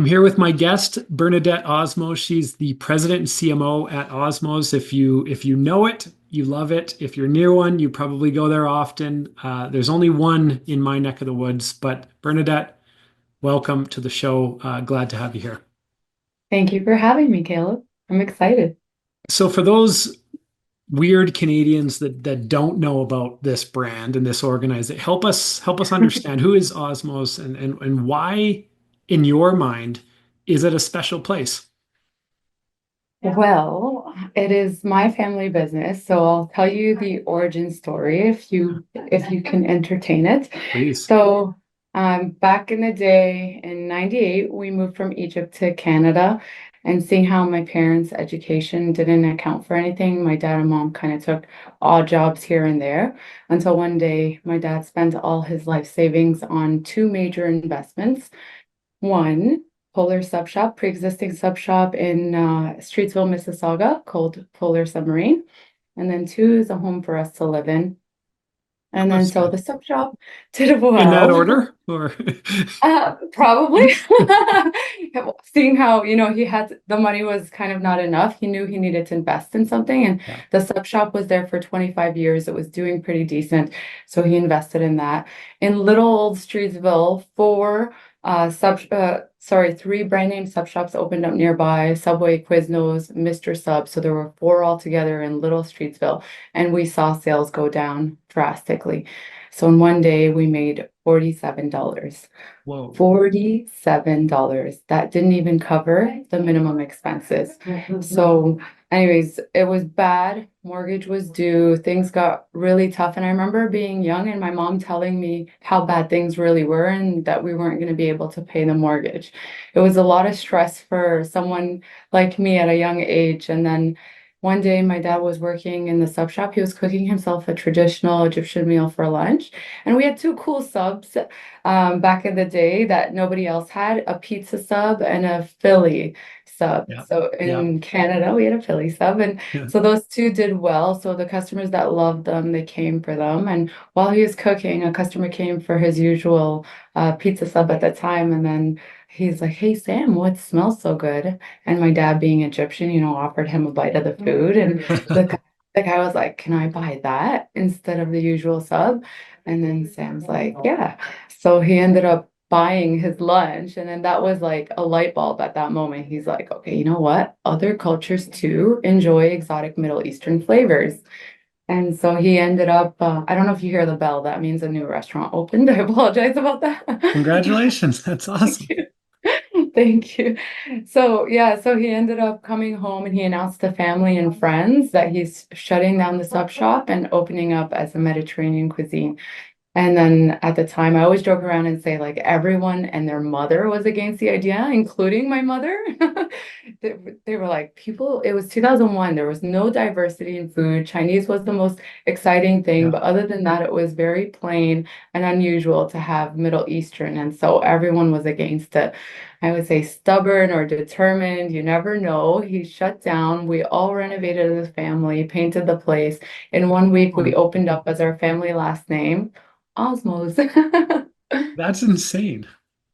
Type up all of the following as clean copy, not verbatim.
I'm here with my guest, Bernadette Osmow. She's the president and CMO at Osmow's. If you know it, you love it. If you're near one, you probably go there often. There's only one in my neck of the woods, but Bernadette, welcome to the show. Glad to have you here. Thank you for having me, Caleb. I'm excited. So for those weird Canadians that don't know about this brand and this organization, help us understand who is Osmow's and why, in your mind, is it a special place? Well, it is my family business, so I'll tell you the origin story if you can entertain it. Please. So, back in the day in '98, we moved from Egypt to Canada, and seeing how my parents' education didn't account for anything, my dad and mom kind of took odd jobs here and there until one day my dad spent all his life savings on two major investments. One, Polar Sub Shop, pre-existing sub shop in Streetsville, Mississauga, called Polar Submarine. And then two is a home for us to live in. And then so Awesome. the sub shop did In that well. order, or Probably. Seeing how, he had the money was kind of not enough. He knew he needed to invest in something, and yeah, the sub shop was there for 25 years. It was doing pretty decent. So he invested in that. In little old Streetsville, three brand name sub shops opened up nearby: Subway, Quiznos, Mr. Sub. So there were four altogether in Little Streetsville, and we saw sales go down drastically. So in one day we made $47. whoa. $47. That didn't even cover the minimum expenses. So, anyways, it was bad. Mortgage was due. Things got really tough. And I remember being young and my mom telling me how bad things really were and that we weren't going to be able to pay the mortgage. It was a lot of stress for someone like me at a young age. And then one day my dad was working in the sub shop. He was cooking himself a traditional Egyptian meal for lunch. And we had two cool subs back in the day that nobody else had, a pizza sub and a Philly sub. Yeah, So yeah, in Canada, we had a Philly sub. And yeah. so those two did well. So the customers that loved them, they came for them. And while he was cooking, a customer came for his usual pizza sub at the time. And then he's like, "Hey, Sam, what smells so good?" And my dad, being Egyptian, offered him a bite of the food. And the guy, the guy was like, "Can I buy that instead of the usual sub?" And then Sam's like, "Yeah." So he ended up buying his lunch. And then that was like a light bulb at that moment. He's like, "Okay, you know what? Other cultures too enjoy exotic Middle Eastern flavors." And so he ended up, I don't know if you hear the bell, that means a new restaurant opened. I apologize about that. Congratulations. That's Thank awesome. you. Thank you. So, yeah, so he ended up coming home and he announced to family and friends that he's shutting down the sub shop and opening up as a Mediterranean cuisine. And then at the time, I always joke around and say, like, everyone and their mother was against the idea, including my mother. They, they were like, it was 2001. There was no diversity in food. Chinese was the most exciting thing. Yeah. But other than that, it was very plain and unusual to have Middle Eastern. And so everyone was against it. I would say stubborn or determined. You never know. He shut down. We all renovated as a family, painted the place. In one week, we Um, opened up as our family last name. Osmos. that's insane.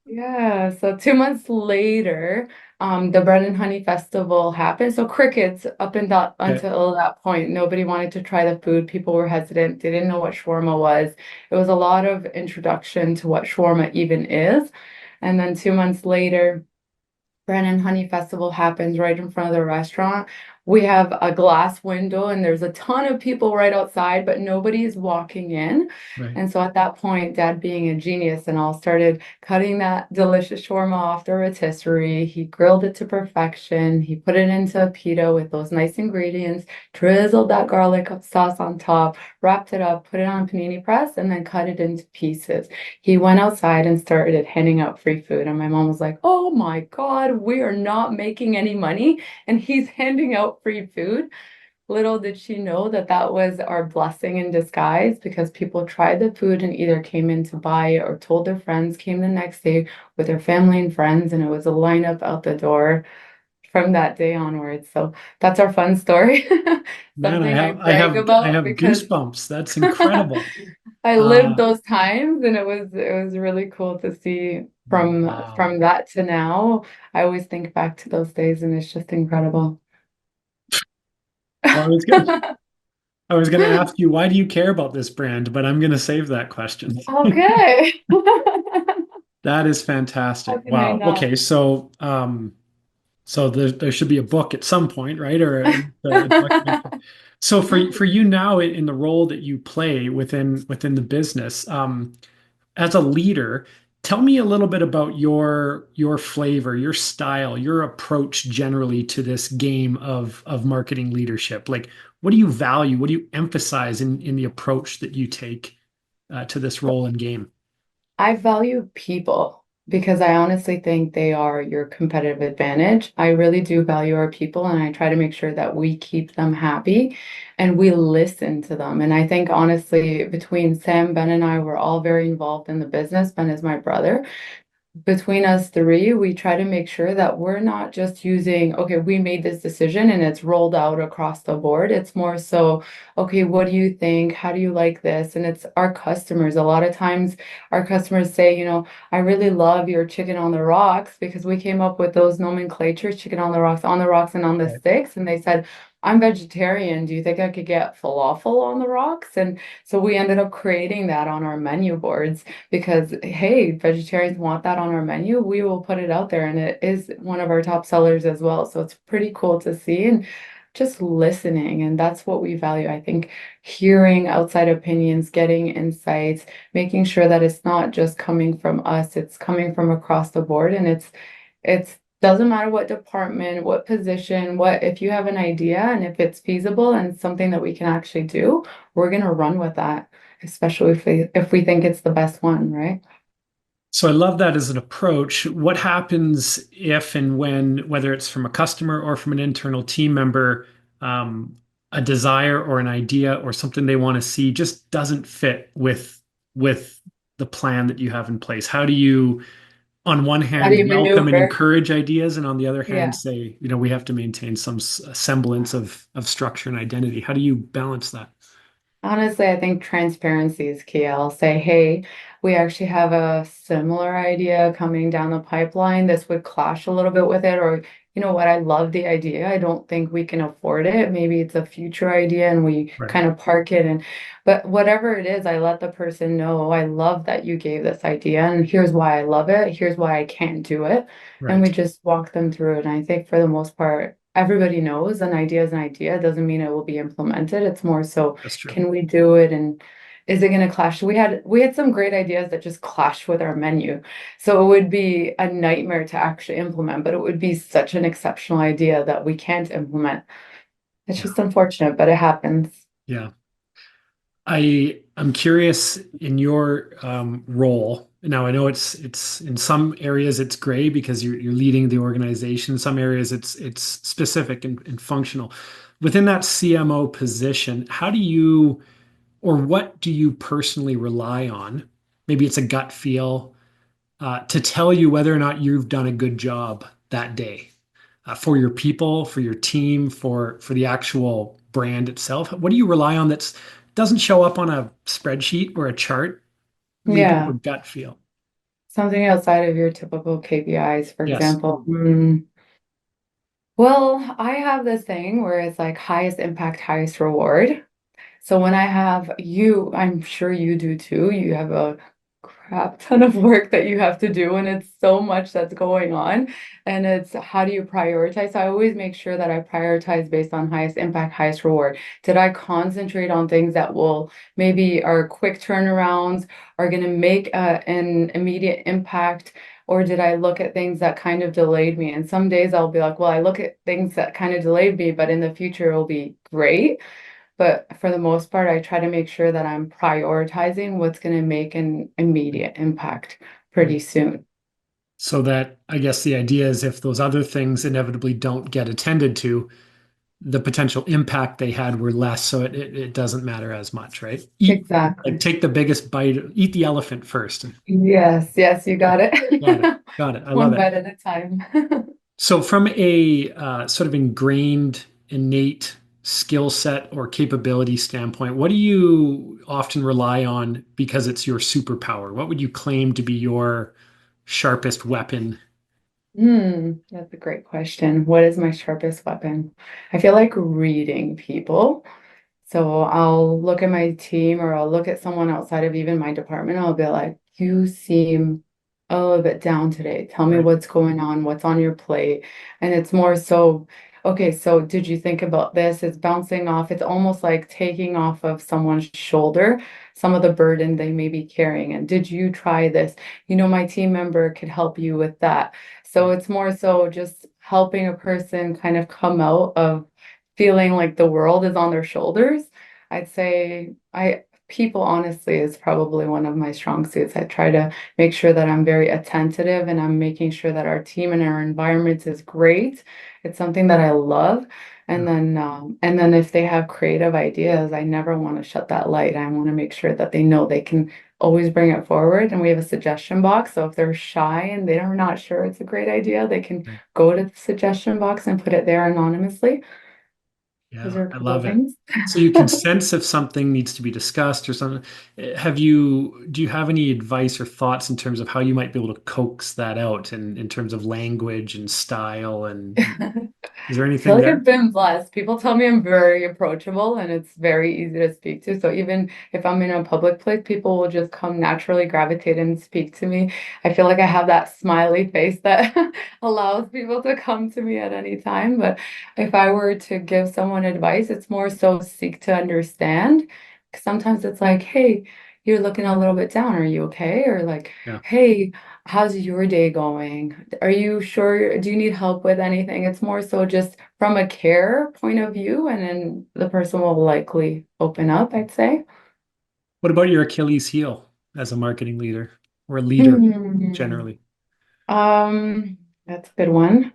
Yeah, so 2 months later, the Bread and Honey Festival happened. So crickets up Okay. until that point, nobody wanted to try the food. People were hesitant. They didn't know what shawarma was. It was a lot of introduction to what shawarma even is. And then 2 months later, Brennan Honey Festival happens right in front of the restaurant. We have a glass window and there's a ton of people right outside, but nobody is walking in. Right. And so at that point, Dad, being a genius and all, started cutting that delicious shawarma off the rotisserie. He grilled it to perfection. He put it into a pita with those nice ingredients, drizzled that garlic sauce on top, wrapped it up, put it on a panini press, and then cut it into pieces. He went outside and started handing out free food. And my mom was like, "Oh my God, we are not making any money. And he's handing out free food." Little did she know that that was our blessing in disguise because people tried the food and either came in to buy it or told their friends, came the next day with their family and friends. And it was a lineup out the door from that day onwards. So that's our fun story. Man, I Something I have I brag have I about have because goosebumps. That's incredible. I lived Uh, those times and it was really cool to see from wow. that to now. I always think back to those days and it's just incredible. Well, I was gonna ask you, why do you care about this brand? But I'm gonna save that question. Okay. That is How fantastic. can I Wow. not? Okay, so there should be a book at some point, right? Or a documentary. So for you now in the role that you play within the business, as a leader, tell me a little bit about your flavor, your style, your approach generally to this game of marketing leadership. Like, what do you value? What do you emphasize in the approach that you take to this role and game? I value people because I honestly think they are your competitive advantage. I really do value our people and I try to make sure that we keep them happy and we listen to them. And I think honestly, between Sam, Ben, and I, we're all very involved in the business. Ben is my brother. Between us three, we try to make sure that we're not just using, okay, we made this decision and it's rolled out across the board. It's more so, okay, what do you think? How do you like this? And it's our customers. A lot of times our customers say, I really love your chicken on the rocks because we came up with those nomenclatures, chicken on the rocks, and on the Right. sticks. And they said, I'm vegetarian. Do you think I could get falafel on the rocks? And so we ended up creating that on our menu boards because hey, vegetarians want that on our menu, we will put it out there and it is one of our top sellers as well. So it's pretty cool to see and just listening. And that's what we value. I think hearing outside opinions, getting insights, making sure that it's not just coming from us, it's coming from across the board. And it's doesn't matter what department, what position, what if you have an idea and if it's feasible and something that we can actually do, we're gonna run with that, especially if we think it's the best one, right? So I love that as an approach. What happens if and when, whether it's from a customer or from an internal team member, um, a desire or an idea or something they want to see just doesn't fit with the plan that you have in place? How do you, on one How do hand, you welcome and maneuver? encourage ideas, and on the other hand, Yeah. say, we have to maintain some semblance of structure and identity? How do you balance that? Honestly, I think transparency is key. I'll say, hey, we actually have a similar idea coming down the pipeline. This would clash a little bit with it. Or, you know what, I love the idea. I don't think we can afford it. Maybe it's a future idea and we Right. kind of park it. But whatever it is, I let the person know, I love that you gave this idea. And here's why I love it. Here's why I can't do it. And we Right. just walk them through it. And I think for the most part, everybody knows an idea is an idea. It doesn't mean it will be implemented. It's more so, That's true. can we do it and is it going to clash? We had some great ideas that just clash with our menu. So it would be a nightmare to actually implement, but it would be such an exceptional idea that we can't implement. It's Yeah. just unfortunate, but it happens. Yeah. I'm curious in your role. Now I know it's in some areas it's gray because you're leading the organization. In some areas it's specific and functional. Within that CMO position, how do you or what do you personally rely on? Maybe it's a gut feel to tell you whether or not you've done a good job that day for your people, for your team, for the actual brand itself. What do you rely on that doesn't show up on a spreadsheet or a chart? Lead with a Yeah. gut feel. Something outside of your typical KPIs, for Yes. example. Well, I have this thing where it's like highest impact, highest reward. So when I have you, I'm sure you do too, you have a crap ton of work that you have to do, and it's so much that's going on. And it's how do you prioritize? So I always make sure that I prioritize based on highest impact, highest reward. Did I concentrate on things that will maybe are quick turnarounds, are going to make an immediate impact? Or did I look at things that kind of delayed me? And some days I'll be like, well, I look at things that kind of delayed me, but in the future it'll be great. But for the most part, I try to make sure that I'm prioritizing what's going to make an immediate impact Right. pretty soon. So that I guess the idea is if those other things inevitably don't get attended to, the potential impact they had were less, so it doesn't matter as much, right? Like Exactly. take the biggest bite, eat the elephant first. Yes, yes, you got Got it. it. Got it. I love One it. bite at a time. So from a sort of ingrained, innate skill set or capability standpoint, what do you often rely on because it's your superpower? What would you claim to be your sharpest weapon? That's a great question. What is my sharpest weapon? I feel like reading people. So I'll look at my team or I'll look at someone outside of even my department. I'll be like, you seem a little bit down today. Tell me Right. what's going on, what's on your plate. And it's more so, okay, so did you think about this? It's bouncing off. It's almost like taking off of someone's shoulder some of the burden they may be carrying. And did you try this? My team member could help you with that. So Right. it's more so just helping a person kind of come out of feeling like the world is on their shoulders. I'd say I people honestly is probably one of my strong suits. I try to make sure that I'm very attentive and I'm making sure that our team and our environment is great. It's something that I love. Yeah. And then if they have creative ideas, I never want to shut that light. I want to make sure that they know they can always bring it forward. And we have a suggestion box. So if they're shy and they're not sure it's a great idea, they can Right. go to the suggestion box and put it there anonymously. Those Yeah, are a I couple of love it. things. So you can sense if something needs to be discussed or something. Do you have any advice or thoughts in terms of how you might be able to coax that out in terms of language and style and is there I feel anything like I've there? been blessed. People tell me I'm very approachable and it's very easy to speak to. So even if I'm in a public place, people will just come naturally gravitate and speak to me. I feel like I have that smiley face that allows people to come to me at any time. But if I were to give someone advice, it's more so seek to understand. 'Cause sometimes it's like, hey, you're looking a little bit down. Are you okay? Or like, Yeah. hey, how's your day going? Are you sure? Do you need help with anything? It's more so just from a care point of view, and then the person will likely open up, I'd say. What about your Achilles heel as a marketing leader or a leader Hmm. generally? That's a good one.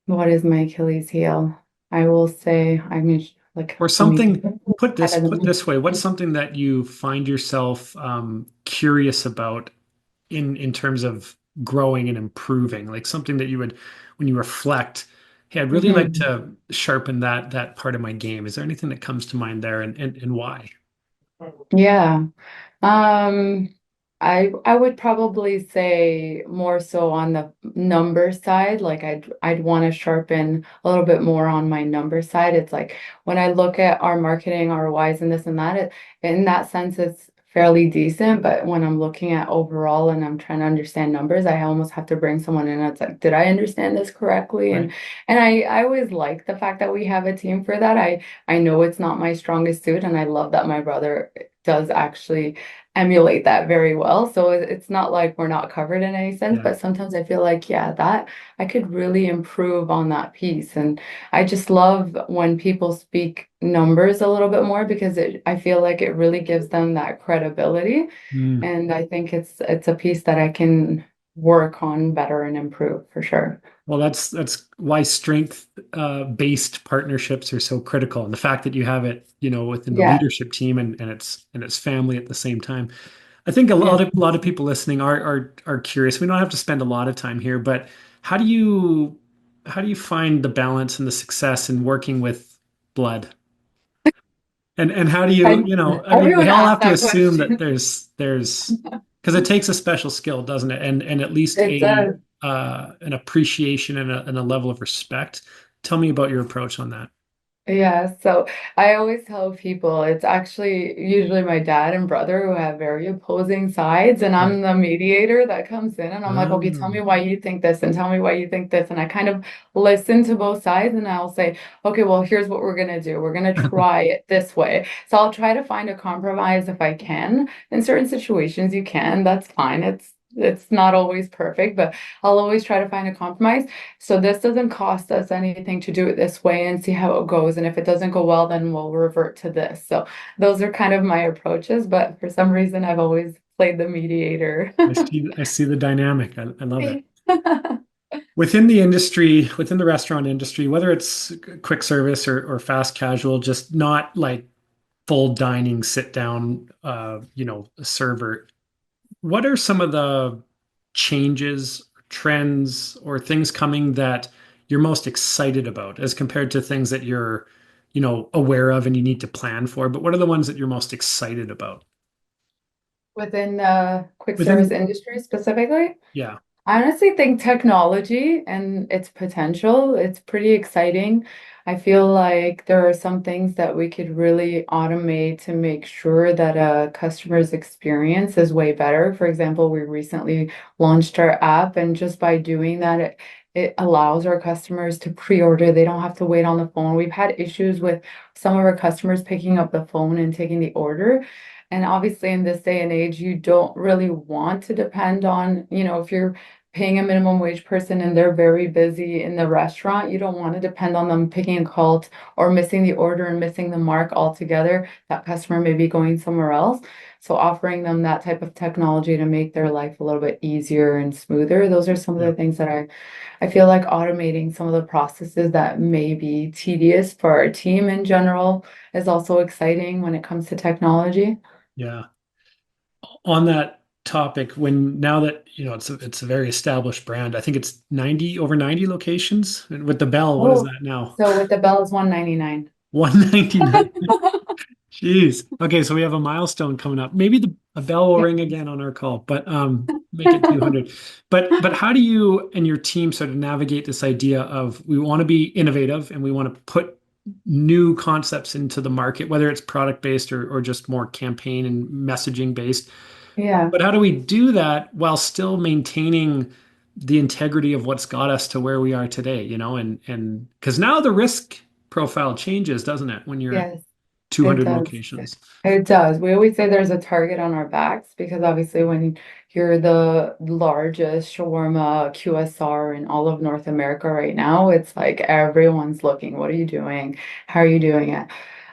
What is my Achilles heel? I will say, I mean, like, Or I mean, something, put this way, what's something that you find yourself curious about in terms of growing and improving, like something that you would when you reflect, hey, I'd really like Mhm. to sharpen that part of my game. Is there anything that comes to mind there and why? Yeah. Um, I would probably say more so on the number side. Like I'd want to sharpen a little bit more on my number side. It's like when I look at our marketing ROIs and this and that, in that sense, it's fairly decent. But when I'm looking at overall and I'm trying to understand numbers, I almost have to bring someone in. It's like, did I understand this correctly? Right. And I always like the fact that we have a team for that. I know it's not my strongest suit, and I love that my brother does actually emulate that very well. So it's not like we're not covered in any sense, Yeah. but sometimes I feel like, yeah, that I could really improve on that piece. And I just love when people speak numbers a little bit more because I feel like it really gives them that credibility. Mm. And I think it's a piece that I can work on better and improve for sure. Well, that's why strength based partnerships are so critical, and the fact that you have it, within the Yeah. leadership team and its family at the same time. I think Yeah. a lot of people listening are curious. We don't have to spend a lot of time here, but how do you how do you find the balance and the success in working with blood? And how do you, And I mean, we everyone all asks have to that assume that question. there's because it takes a special skill, doesn't it? And at least It a does. an appreciation and a level of respect. Tell me about your approach on that. Yeah, so I always tell people it's actually usually my dad and brother who have very opposing sides, and Right. I'm the mediator that comes in and I'm like, okay, tell me Oh, why you think this and tell me why you think this. And I kind of listen to both sides and I'll say, okay, well, here's what we're gonna do. We're gonna try it this way. So I'll try to find a compromise if I can. In certain situations, you can, that's fine. It's not always perfect, but I'll always try to find a compromise. So this doesn't cost us anything to do it this way and see how it goes. And if it doesn't go well, then we'll revert to this. So those are kind of my approaches, but for some reason I've always played the mediator. I see the dynamic. I love it. Within the industry, within the restaurant industry, whether it's quick service or fast casual, just not like full dining, sit down, server. What are some of the changes, trends, or things coming that you're most excited about as compared to things that you're, aware of and you need to plan for? But what are the ones that you're most excited about? Within the quick service Within, industry specifically? yeah, I honestly think technology and its potential, it's pretty exciting. I feel like there are some things that we could really automate to make sure that a customer's experience is way better. For example, we recently launched our app, and just by doing that, it allows our customers to pre-order. They don't have to wait on the phone. We've had issues with some of our customers picking up the phone and taking the order. And obviously, in this day and age, you don't really want to depend on, if you're paying a minimum wage person and they're very busy in the restaurant, you don't want to depend on them picking a call or missing the order and missing the mark altogether. That customer may be going somewhere else. So offering them that type of technology to make their life a little bit easier and smoother, those are some of yeah, the things that I feel like automating some of the processes that may be tedious for our team in general is also exciting when it comes to technology. yeah. On that topic, when now that it's a very established brand, I think it's 90 over 90 locations. And with the Bell, what is Oh, that now? so with the bell is 199. 199. Jeez. Okay, so we have a milestone coming up. Maybe a bell will Yeah. ring again on our call, but make it 200. But how do you and your team sort of navigate this idea of we want to be innovative and we want to put new concepts into the market, whether it's product based or just more campaign and messaging based. Yeah. But how do we do that while still maintaining the integrity of what's got us to where we are today, and because now the risk profile changes, doesn't it, when you're at Yes. It 200 does. locations? It does. We always say there's a target on our backs because obviously when you're the largest shawarma QSR in all of North America right now, it's like everyone's looking. What are you doing? How are you doing it?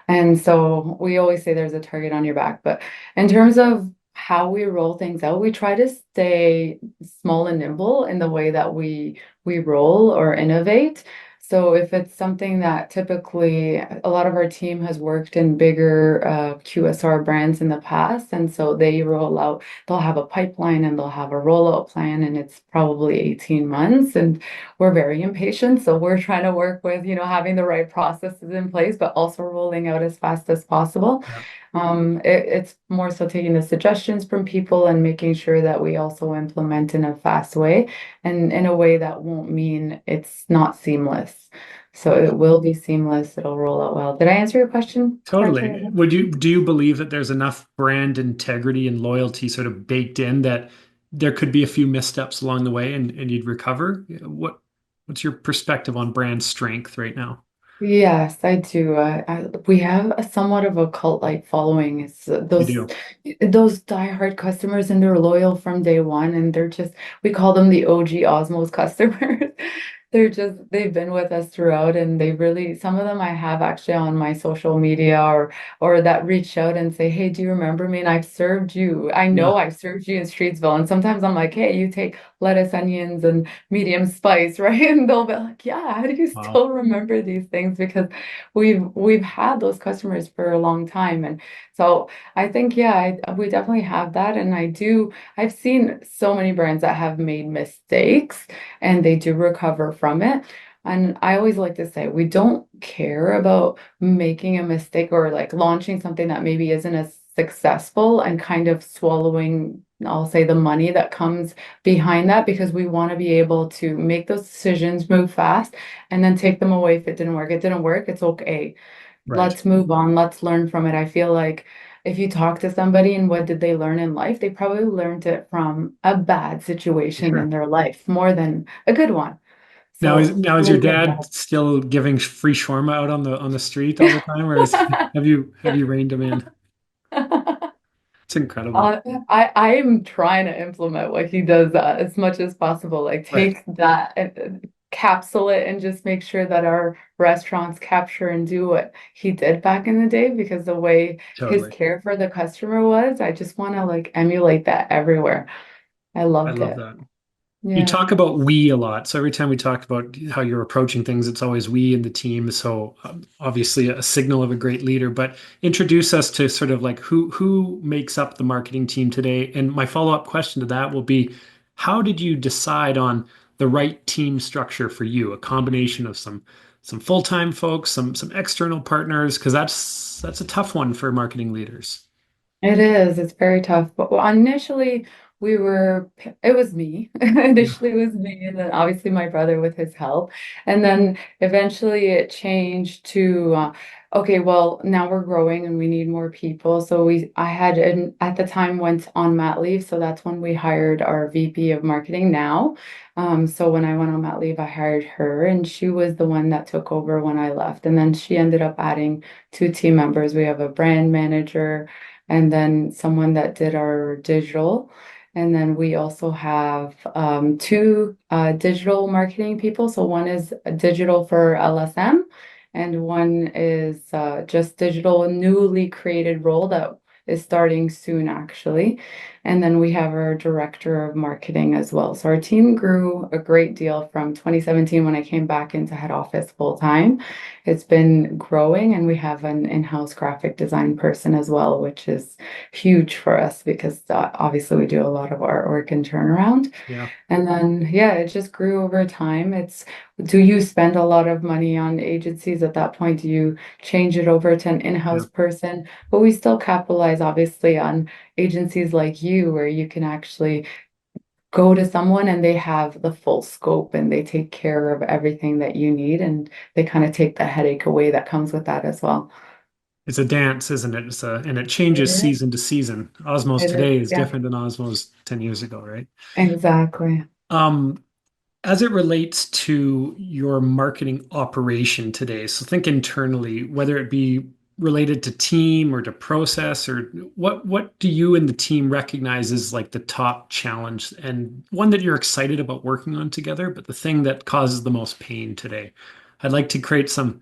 And so we always say there's a target on your back. But in terms of how we roll things out, we try to stay small and nimble in the way that we roll or innovate. So if it's something that typically a lot of our team has worked in bigger QSR brands in the past, and so they roll out, they'll have a pipeline and they'll have a rollout plan, and it's probably 18 months. And we're very impatient, so we're trying to work with, having the right processes in place, but also rolling out as fast as possible. Yeah, It's more so taking the suggestions from people and making sure that we also implement in a fast way and in a way that won't mean it's not seamless. So it will be seamless. It'll roll out well. Did I answer your question correctly? totally. Do you believe that there's enough brand integrity and loyalty sort of baked in that there could be a few missteps along the way and you'd recover? What's your perspective on brand strength right now? Yes, I do. We have a somewhat of a cult-like following. It's You those do. those diehard customers, and they're loyal from day one, and they're just we call them the OG Osmos customers. They've been with us throughout, and they really some of them I have actually on my social media or that reach out and say, "Hey, do you remember me?" And I've served you. I know Yeah. I've served you in Streetsville, and sometimes I'm like, "Hey, you take lettuce, onions, and medium spice," right? And they'll be like, yeah, how do you Wow. still remember these things? Because we've had those customers for a long time. And so I think, yeah, we definitely have that. And I've seen so many brands that have made mistakes and they do recover from it. And I always like to say, we don't care about making a mistake or like launching something that maybe isn't as successful and kind of swallowing, I'll say, the money that comes behind that because we want to be able to make those decisions, move fast, and then take them away if it didn't work. It didn't work, it's okay. Right. Let's move on, let's learn from it. I feel like if you talk to somebody and what did they learn in life, they probably learned it from a bad situation in Sure. their life more than a good one. Now is So now is your really good dad still giving free shawarma out on the street all the time, or have you reined him in? advice. It's incredible. I am trying to implement what he does as much as possible. Like Right. take that and capsule it and just make sure that our restaurants capture and do what he did back in the day because the way his Totally. care for the customer was, I just want to like emulate that everywhere. I I loved love it. that. You Yeah. talk about we a lot. So every time we talk about how you're approaching things, it's always we and the team. So obviously a signal of a great leader, but introduce us to sort of like who makes up the marketing team today. And my follow-up question to that will be, how did you decide on the right team structure for you, a combination of some full-time folks, some external partners, because that's a tough one for marketing leaders. It is. It's very tough. But initially, it was me. Yeah, Initially, it was me, and then obviously my brother with his help. And then eventually it changed to, okay, well, now we're growing and we need more people. So I had, at the time, went on mat leave. So that's when we hired our VP of marketing now. So when I went on mat leave, I hired her, and she was the one that took over when I left. And then she ended up adding two team members. We have a brand manager and then someone that did our digital. And then we also have two digital marketing people. So one is digital for LSM, and one is just digital, newly created role that is starting soon, actually. And then we have our director of marketing as well. So our team grew a great deal from 2017 when I came back into head office full time. It's been growing, and we have an in-house graphic design person as well, which is huge for us because obviously we do a lot of artwork and turnaround. yeah, And then, yeah, it just grew over time. Do you spend a lot of money on agencies at that point? Do you change it over to an yeah. in-house person? But we still capitalize, obviously, on agencies like you, where you can actually go to someone and they have the full scope and they take care of everything that you need, and they kind of take the headache away that comes with that as well. It's a dance, isn't it? And it It changes is. season to season. Osmos It is. today is Yeah, different than Osmos 10 years ago, right? exactly. Um, as it relates to your marketing operation today, so think internally, whether it be related to team or to process, or what do you and the team recognize as like the top challenge and one that you're excited about working on together, but the thing that causes the most pain today? I'd like to create some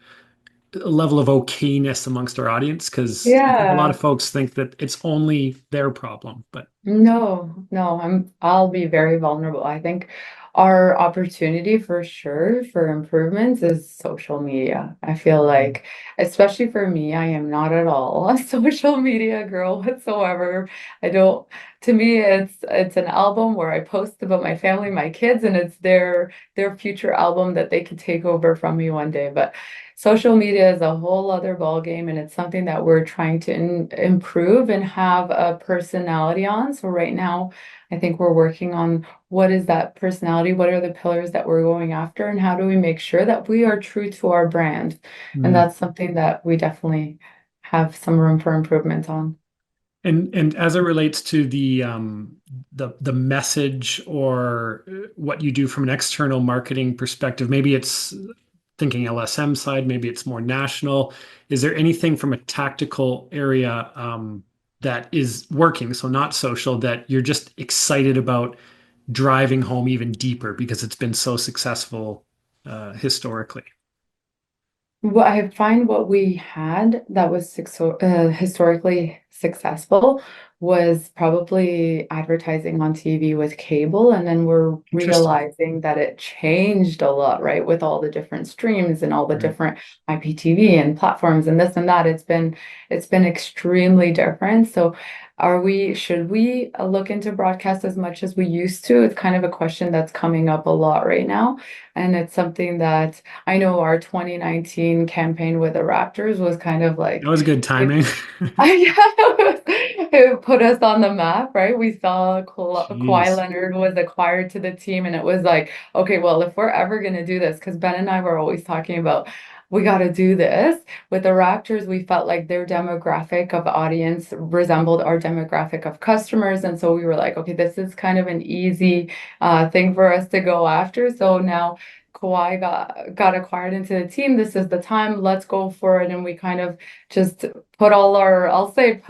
level of okayness amongst our audience because I think a lot Yeah. of folks think that it's only their problem, but No, no, I'll be very vulnerable. I think our opportunity for sure for improvements is social media. I feel like, especially for me, I am not at all a social media girl whatsoever. I don't, to me, it's an album where I post about my family, my kids, and it's their future album that they could take over from me one day. But social media is a whole other ball game, and it's something that we're trying to improve and have a personality on. So right now, I think we're working on what is that personality, what are the pillars that we're going after, and how do we make sure that we are true to our brand. And mm. that's something that we definitely have some room for improvement on. And as it relates to the message or what you do from an external marketing perspective, maybe it's thinking LSM side, maybe it's more national. Is there anything from a tactical area that is working, so not social, that you're just excited about driving home even deeper because it's been so successful historically? What I find what we had that was historically successful was probably advertising on TV with cable. And then we're Interesting. realizing that it changed a lot, right? With all the different streams and all the Right. different IPTV and platforms and this and that. It's been extremely different. So should we look into broadcast as much as we used to? It's kind of a question that's coming up a lot right now. And it's something that I know our 2019 campaign with the Raptors was kind of That like was good it, timing. it put us on the map, right? We saw Kawhi Jeez. Leonard was acquired to the team, and it was like, okay, well, if we're ever going to do this, because Ben and I were always talking about, we got to do this. With the Raptors, we felt like their demographic of audience resembled our demographic of customers. And so we were like, okay, this is kind of an easy thing for us to go after. So now Kawhi got acquired into the team. This is the time. Let's go for it. And we kind of just put I'll say,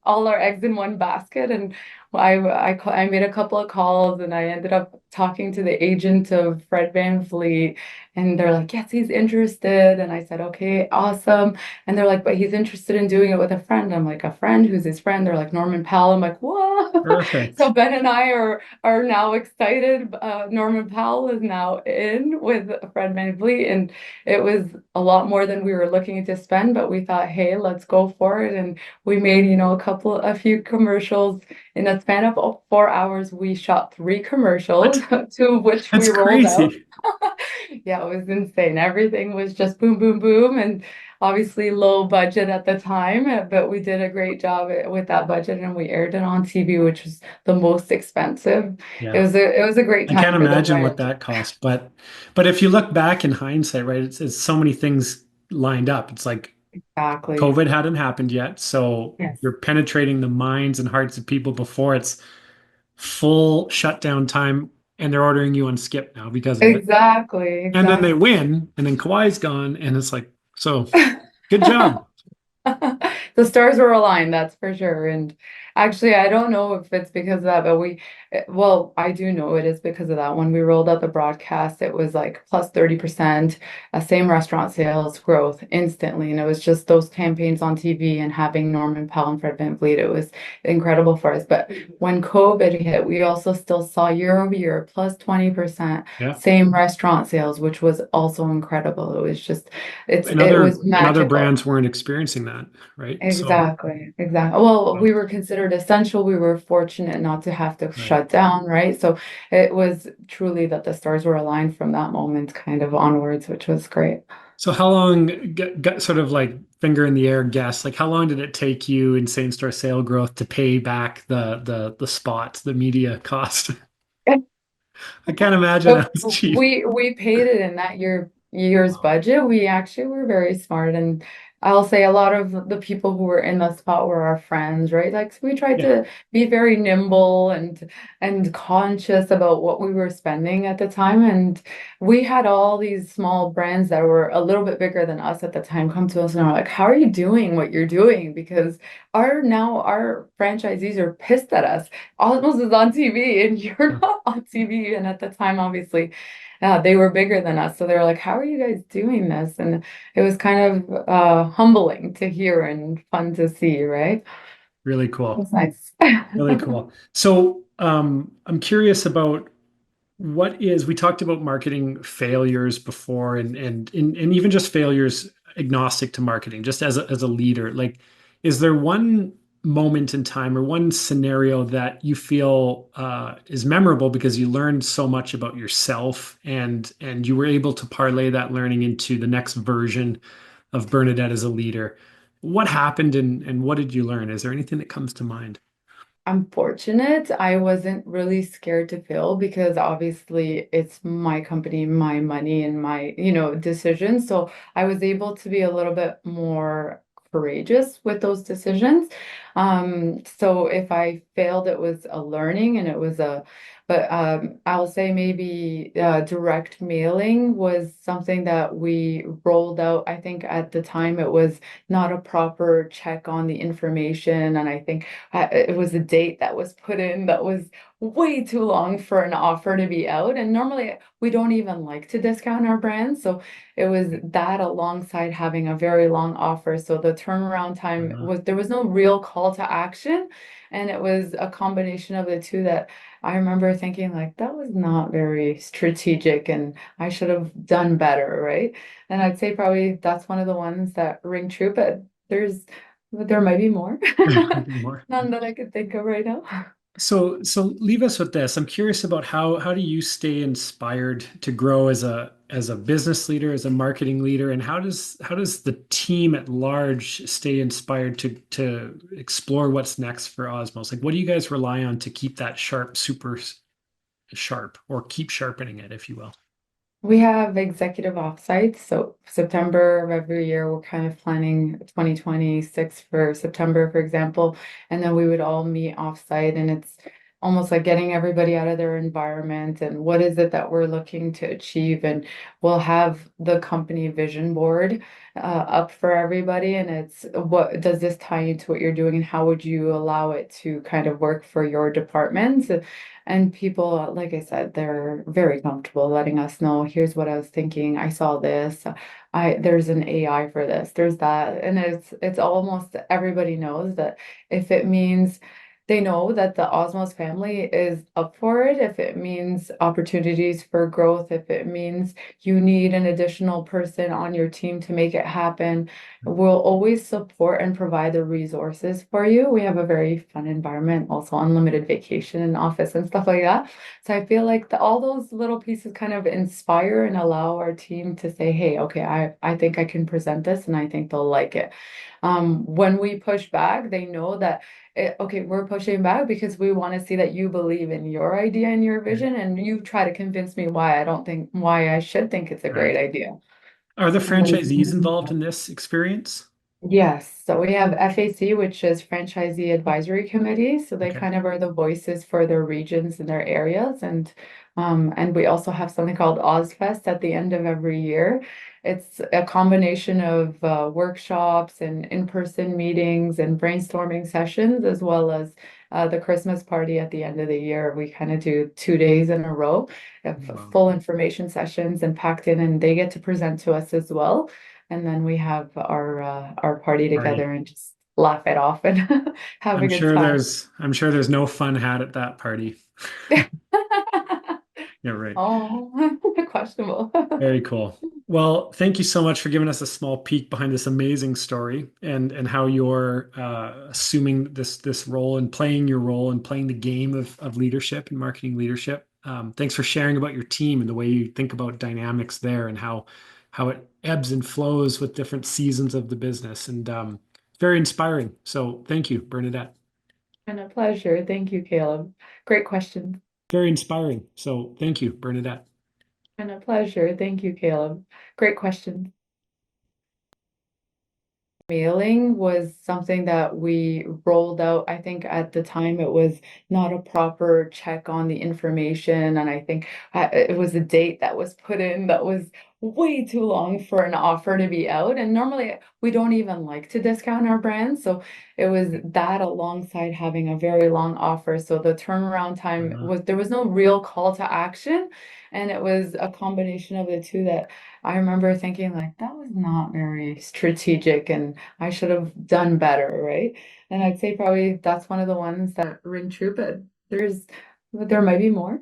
all our eggs in one basket. And I made a couple of calls, and I ended up talking to the agent of Fred VanVleet, and they're like, yes, he's interested. And I said, okay, awesome. And they're like, but he's interested in doing it with a friend. I'm like, a friend? Who's his friend? They're like, Norman Powell. I'm like, whoa. So Perfect. Ben and I are now excited. Norman Powell is now in with Fred VanVleet, and it was a lot more than we were looking to spend, but we thought, hey, let's go for it. And we made, a few commercials in a the span of 4 hours, we shot 3 commercials, What? two of which we That's rolled out. crazy. Yeah, it was insane. Everything was just boom, boom, boom, and obviously low budget at the time, but we did a great job with that budget, and we aired it on TV, which was the most expensive. Yeah. It was a great I time can't for the imagine what brand. that cost, but if you look back in hindsight, right, it's so many things lined up. It's like Exactly. COVID hadn't happened yet, so Yes. you're penetrating the minds and hearts of people before it's full shutdown time, and they're ordering you on Skip now because of it. Exactly. And then they Exactly. win, and then Kawhi's gone, and it's like, so good job. The stars were aligned, that's for sure. And actually, I don't know if it's because of that, but well, I do know it is because of that. When we rolled out the broadcast, it was like plus 30%, same restaurant sales growth instantly. And it was just those campaigns on TV and having Norman Powell and Fred VanVleet. It was incredible for us. But when COVID hit, we also still saw year over year plus 20%, Yeah. same restaurant sales, which was also incredible. It was just, And it other was and other magical. brands weren't experiencing that, right? So, Exactly, exactly. Well, well, we were considered essential. We were fortunate not to have to right. shut down, right? So it was truly that the stars were aligned from that moment kind of onwards, which was great. So how long got sort of like finger in the air guess, like how long did it take you in same store sale growth to pay back the spots, the media cost? I can't imagine But that was cheap. we paid it in that year's budget. We actually were very smart, and I'll say a lot of the people who were in the spot were our friends, right? Like so we tried Yeah. to be very nimble and conscious about what we were spending at the time. And we had all these small brands that were a little bit bigger than us at the time come to us and are like, "How are you doing what you're doing?" Because our franchisees are pissed at us. Almost is on TV and you're not on TV. And at the time, obviously, they were bigger than us. So they were like, how are you guys doing this? And it was kind of humbling to hear and fun to see, right? Really It cool. was nice. Really cool. So, I'm curious about we talked about marketing failures before and even just failures agnostic to marketing, just as a leader. Like, is there one moment in time or one scenario that you feel is memorable because you learned so much about yourself and you were able to parlay that learning into the next version of Bernadette as a leader? What happened and what did you learn? Is there anything that comes to mind? I'm fortunate. I wasn't really scared to fail because obviously it's my company, my money, and my, decisions. So I was able to be a little bit more courageous with those decisions. So if I failed, it was a learning and it was but I'll say maybe direct mailing was something that we rolled out. I think at the time it was not a proper check on the information. And I think it was a date that was put in that was way too long for an offer to be out. And normally we don't even like to discount our brands. So it was that alongside having a very long offer. So the turnaround time there was no real call to action. And it was a combination of the two that I remember thinking like that was not very strategic and I should have done better, right? And I'd say probably that's one of the ones that ring true, but there might be more. More. None that I could think of right now. So leave us with this. I'm curious about how do you stay inspired to grow as a business leader, as a marketing leader, and how does the team at large stay inspired to explore what's next for Osmos? Like, what do you guys rely on to keep that super sharp, or keep sharpening it, if you will? We have executive offsites. So September of every year, we're kind of planning 2026 for September, for example. And then we would all meet offsite and it's almost like getting everybody out of their environment and what is it that we're looking to achieve. And we'll have the company vision board up for everybody. And it's what does this tie into what you're doing and how would you allow it to kind of work for your department? And people, like I said, they're very comfortable letting us know, here's what I was thinking. I saw this. There's an AI for this. There's that. And it's almost everybody knows that if it means they know that the Osmos family is up for it if it means opportunities for growth, if it means you need an additional person on your team to make it happen. We'll always support and provide the resources for you. We have a very fun environment, also unlimited vacation in office and stuff like that. So I feel like all those little pieces kind of inspire and allow our team to say, hey, okay, I think I can present this and I think they'll like it. When we push back, they know that okay, we're pushing back because we want to see that you believe in your idea and your vision, and you try to convince me why I should think it's a Right. great idea. Are the And franchisees then involved in this experience? yes, so we have FAC, which is Franchisee Advisory Committee. So they Okay. kind of are the voices for their regions and their areas. And we also have something called OzFest at the end of every year. It's a combination of workshops and in-person meetings and brainstorming sessions, as well as the Christmas party at the end of the year. We kind of do 2 days in a row of Wow. full information sessions and packed in, and they get to present to us as well. And then we have our party Party. together and just laugh it off and have a good time. I'm sure there's no fun had at that party. Yeah, right. Oh, questionable. Very cool. Well, thank you so much for giving us a small peek behind this amazing story and how you're assuming this role and playing your role and playing the game of leadership and marketing leadership. Thanks for sharing about your team and the way you think about dynamics there and how it ebbs and flows with different seasons of the business and very inspiring. So thank you, Bernadette. And a pleasure. Thank you, Caleb. Great questions. Very inspiring. So thank you, Bernadette. And a pleasure. Thank you, Caleb. Great questions. Mailing was something that we rolled out. I think at the time it was not a proper check on the information. And I think it was a date that was put in that was way too long for an offer to be out. And normally we don't even like to discount our brand. So it was that alongside having a very long offer. So the turnaround time Uh, was, there was no real call to action. And it was a combination of the two that I remember thinking like that was not very strategic and I should have done better, right? And I'd say probably that's one of the ones that ring true, but there might be more.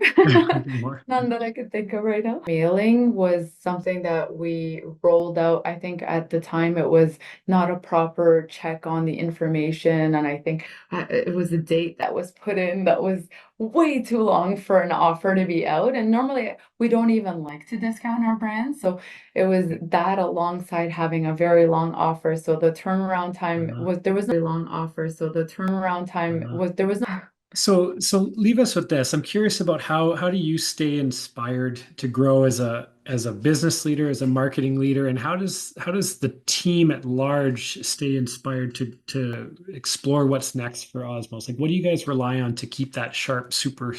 more. None that I could think of right now. Mailing was something that we rolled out. I think at the time it was not a proper check on the information. And I think it was a date that was put in that was way too long for an offer to be out. And normally we don't even like to discount our brand. So it was that alongside having a very long offer. So the turnaround time Uh, was, there was no very long offer. So the turnaround time uh, was, there was no. so leave us with this. I'm curious about how do you stay inspired to grow as a business leader, as a marketing leader, and how does the team at large stay inspired to explore what's next for Osmos? Like, what do you guys rely on to keep that super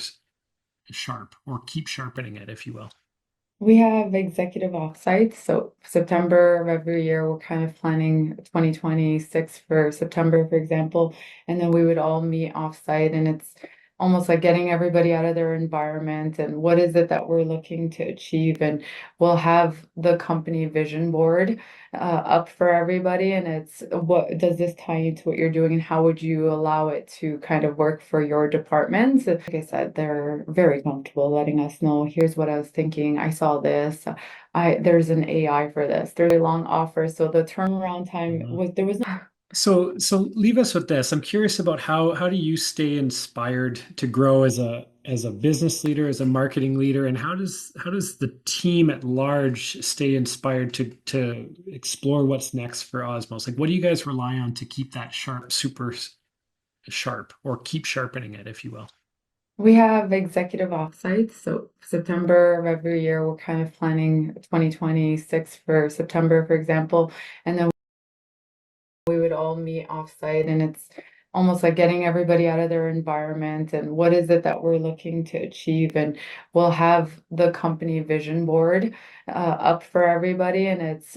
sharp, or keep sharpening it, if you will? We have executive offsites. So September of every year, we're kind of planning 2026 for September, for example. And then we would all meet offsite, and it's almost like getting everybody out of their environment and what is it that we're looking to achieve. And we'll have the company vision board up for everybody. And it's what does this tie into what you're doing and how would you allow it to kind of work for your departments? Like I said, they're very comfortable letting us know, here's what I was thinking. I saw this. There's an AI for this. There's a long offer. So the turnaround time Uh, was there was no. so leave us with this. I'm curious about how do you stay inspired to grow as a business leader, as a marketing leader, and how does the team at large stay inspired to explore what's next for Osmos? Like, what do you guys rely on to keep that super sharp, or keep sharpening it, if you will? We have executive offsites. So September of every year, we're kind of planning 2026 for September, for example. And then we would all meet offsite, and it's almost like getting everybody out of their environment and what is it that we're looking to achieve. And we'll have the company vision board up for everybody, and it's